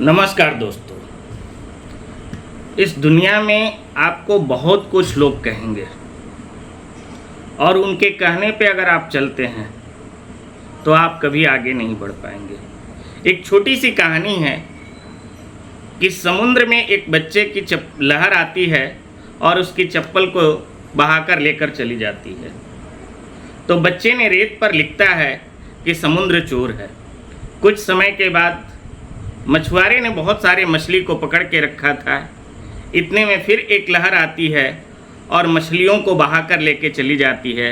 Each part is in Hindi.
नमस्कार दोस्तों। इस दुनिया में आपको बहुत कुछ लोग कहेंगे और उनके कहने पे अगर आप चलते हैं तो आप कभी आगे नहीं बढ़ पाएंगे। एक छोटी सी कहानी है कि समुद्र में एक बच्चे की लहर आती है और उसकी चप्पल को बहाकर लेकर चली जाती है। तो बच्चे ने रेत पर लिखता है कि समुद्र चोर है। कुछ समय के बाद मछुआरे ने बहुत सारे मछली को पकड़ के रखा था। इतने में फिर एक लहर आती है और मछलियों को बहाकर लेके चली जाती है।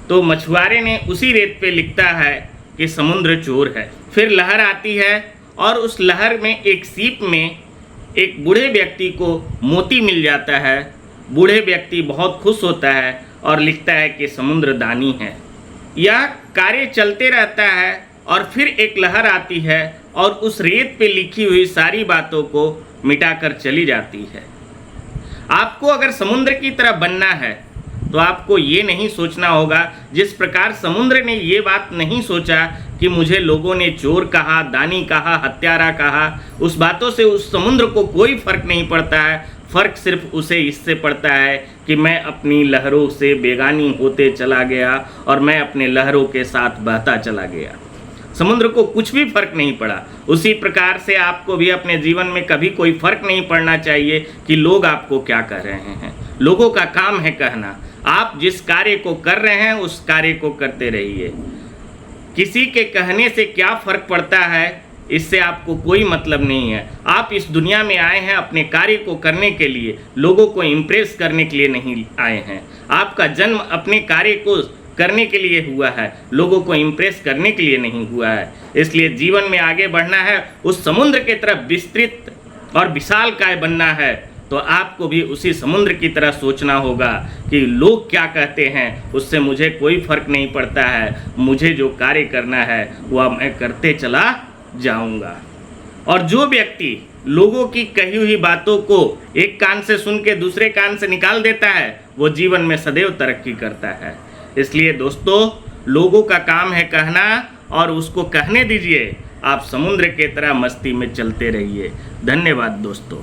तो मछुआरे ने उसी रेत पे लिखता है कि समुद्र चोर है। फिर लहर आती है और उस लहर में एक सीप में एक बूढ़े व्यक्ति को मोती मिल जाता है। बूढ़े व्यक्ति बहुत खुश होता है और लिखता है कि समुद्र दानी है। यह कार्य चलते रहता है और फिर एक लहर आती है और उस रेत पे लिखी हुई सारी बातों को मिटाकर चली जाती है। आपको अगर समुद्र की तरह बनना है तो आपको ये नहीं सोचना होगा जिस प्रकार समुद्र ने ये बात नहीं सोचा कि मुझे लोगों ने चोर कहा, दानी कहा, हत्यारा कहा। उस बातों से उस समुद्र को कोई फर्क नहीं पड़ता है। फ़र्क सिर्फ उसे इससे पड़ता है कि मैं अपनी लहरों से बेगानी होते चला गया और मैं अपने लहरों के साथ बहता चला गया। समुद्र को कुछ भी फर्क नहीं पड़ा। उसी प्रकार से आपको भी अपने जीवन में कभी कोई फर्क नहीं पड़ना चाहिए कि लोग आपको क्या कह रहे हैं। लोगों का काम है कहना। आप जिस कार्य को कर रहे हैं उस कार्य को करते रहिए। किसी के कहने से क्या फर्क पड़ता है इससे आपको कोई मतलब नहीं है। आप इस दुनिया में आए हैं अपने कार्य को करने के लिए, लोगों को इम्प्रेस करने के लिए नहीं आए हैं। आपका जन्म अपने कार्य को करने के लिए हुआ है, लोगों को इम्प्रेस करने के लिए नहीं हुआ है। इसलिए जीवन में आगे बढ़ना है, उस समुद्र की तरफ विस्तृत और विशालकाय बनना है, तो आपको भी उसी समुद्र की तरह सोचना होगा कि लोग क्या कहते हैं उससे मुझे कोई फर्क नहीं पड़ता है। मुझे जो कार्य करना है वह मैं करते चला जाऊंगा। और जो व्यक्ति लोगों की कही हुई बातों को एक कान से सुन के दूसरे कान से निकाल देता है वो जीवन में सदैव तरक्की करता है। इसलिए दोस्तों, लोगों का काम है कहना और उसको कहने दीजिए। आप समुद्र के तरह मस्ती में चलते रहिए। धन्यवाद दोस्तों।